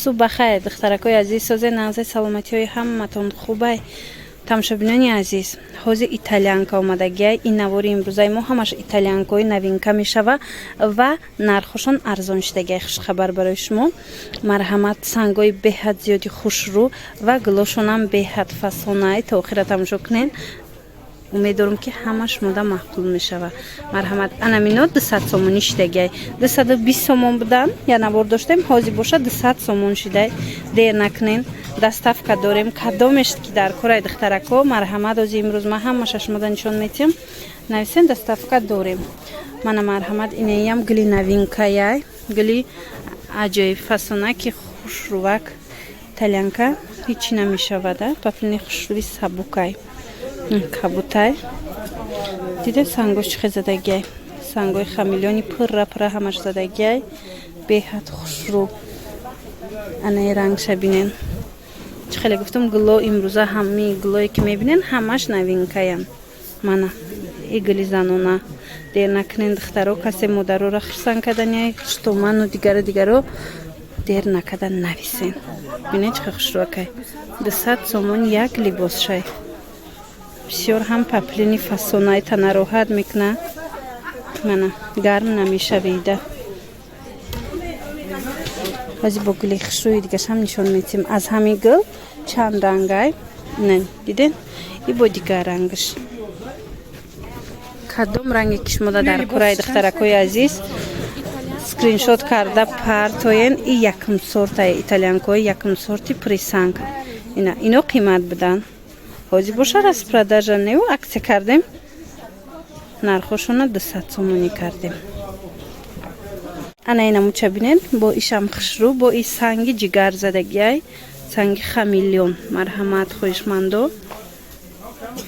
صبح خیر دخترکای عزیز سوز نازه سلامتی های همتون خوبه тамошобинони азиз ҳозир итальянка омадагиай ин навори имрӯзаи мо ҳамаш итальянкаи новинка мешава ва нархошон арзон шудагиай хушхабар барои шумо марҳамат сангои беҳад зиёди хушрӯ ва гулошонам беҳад фасонай то охира тамошо кунен умедворам ки ҳама шумода маҳқул мешава марҳамат анамино 200 сомонӣ шудагиай 220 сомон будан яна бор доштем ҳозир боша 200 сомон шудай дер накунен доставка дорем кадомешт ки дар кораи духтарако марҳамат ози имрӯз ма ҳамаша шумода нишон метиҳам нависен доставка дорем мана марҳамат инеям гули новинкаяй гули аҷоиб фасона ки хушрӯвак итальянка ҳичи намешавада паплини хушрӯви сабукай кабутай диде сангош чихе задагиай сангои хамилёни пурра ҳамаш задагиай беҳад хушрӯ анаи рангша бинен чихеле гуфтам гуло имрӯза ҳамаи гулое ки мебинен ҳамаш новинкаян мана и гули занона дер накунен духтаро касе модароро хурсанд кардани штоману дигаро дер накарда нависен бинен чихе хушрӯакай 200 сомон як либосшай бисёр ҳам паплини фасонаи тана роҳат мекуна мана гарм намешавида ҳозир бо гули хушрӯи дигашам нишон метиҳем аз ҳамин гул чанд рангай не диден и бо дигар рангаш кадом ранге ки шумода дар кораи духтаракои азиз скриншот карда партоен и якум сортаи итальянкои якум сорти присанг ино қимат будан ҳозир боша распродажа не аксия кардем нархошона 200 сомонӣ кардем ана инамуча бинед бо ишам хушрӯ бо и санги ҷигар задагиай санги хамилён марҳамат хоҳишмандо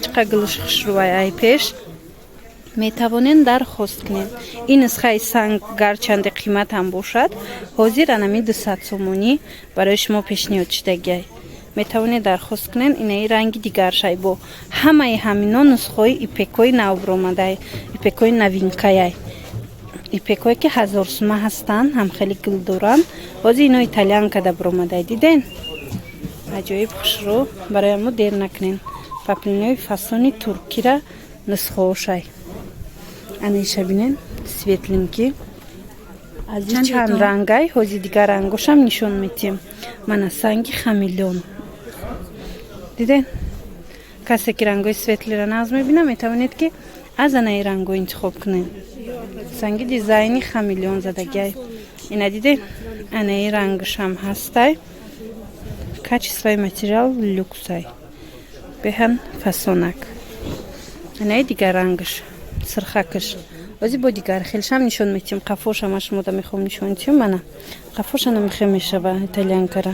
чиқа гулуш хушрӯай ай пеш метавонен дархост кунед ин нусхаи санг гарчанде қиматам бошад ҳозир анами 200 сомонӣ барои шумо пешниҳод шудагиай метавонед дархост кунен инаи ранги дигаршай бо ҳамаи ҳамино нусхои ипекои навбромадай ипекои новинкаяй ипекое ки 1000 сума ҳастанд ҳам хеле гул доранд ҳозир ино итальянка да бромадай диден аҷоиб хушрӯ барои мо дер накунен паплинои фасони туркира нусхоошай аниша бинен светлинки аз чанд рангай ҳозир дигар рангошам нишон метиҳем мана санги хамилён диден касе ки рангои светлира наз мебина метавонед ки аз анаи ранго интихоб кунед санги дизайни хамилён задагиай ина диден анаи рангашам ҳастай качествои материал люксай беҳан фасонак анаи дигар рангаш сирхакаш ҳозир бо дигар хелшам нишон метиҳем қафошама шумода мехоҳам нишон диҳем мана қафошана мехе мешава итальянкара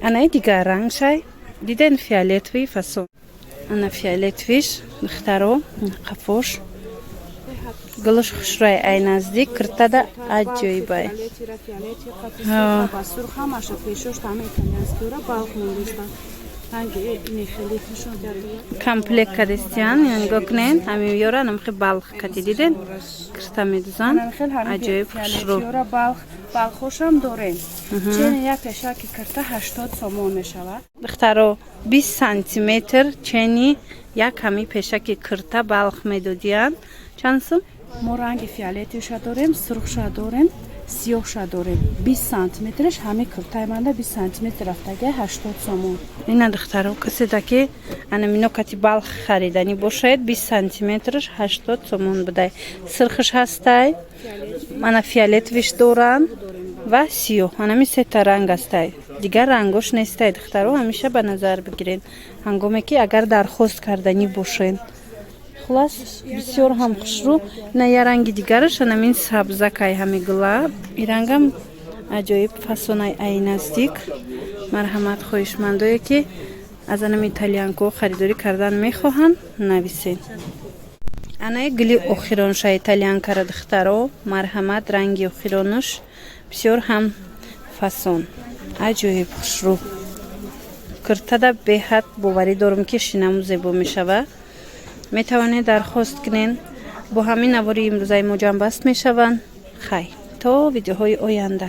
анаи дигар рангшай диден фиолетовый фасон ана фиолетовиш духтаро қафош гулуш хушрӯи ай наздик киртада аҷоибай комплект кадестиян янгокнен ҳамин ёра намхи балх кади диден кирта медузан аҷоиб хушрӯ балхошам дорем чени як пешаки кирта 80 сомон мешавад духтаро 20 сантиметр чени як ҳами пешаки кирта балх медодиян чанд сум мо ранги фиолетиша дорем сурхша дорем сиёҳша дорем 20 сантиметраш ҳами киртаи манда 20 сантиметр рафтаги 80 сомон ина духтаро каседа ки анамино кати балх харидани бошад 20 сантиметраш 80 сомон будай сирхиш ҳастай мана фиолетовиш доран ва сиёҳ анами сета ранг ҳастай дигар рангош нестай духтаро ҳамеша ба назар бигирен ҳангоме ки агар дархост кардани бошен хулас бисёр ҳам хушрӯ на я ранги дигараш анамин сабзакай ҳами гула и рангам аҷоиб фасонай ай наздик марҳамат хоҳишмандое ки аз анами итальянко харидорӣ кардан мехоҳанд нависен анаи гули охиронша итальянкара духтаро марҳамат ранги охиронуш бисёр ҳам фасон аҷоиб хушрӯ киртада беҳад боварӣ дорам ки шинаму зебо мешава метавонед дархост кунен бо ҳамин навори имрӯзаи мо ҷамъбаст мешаванд хай то видеоҳои оянда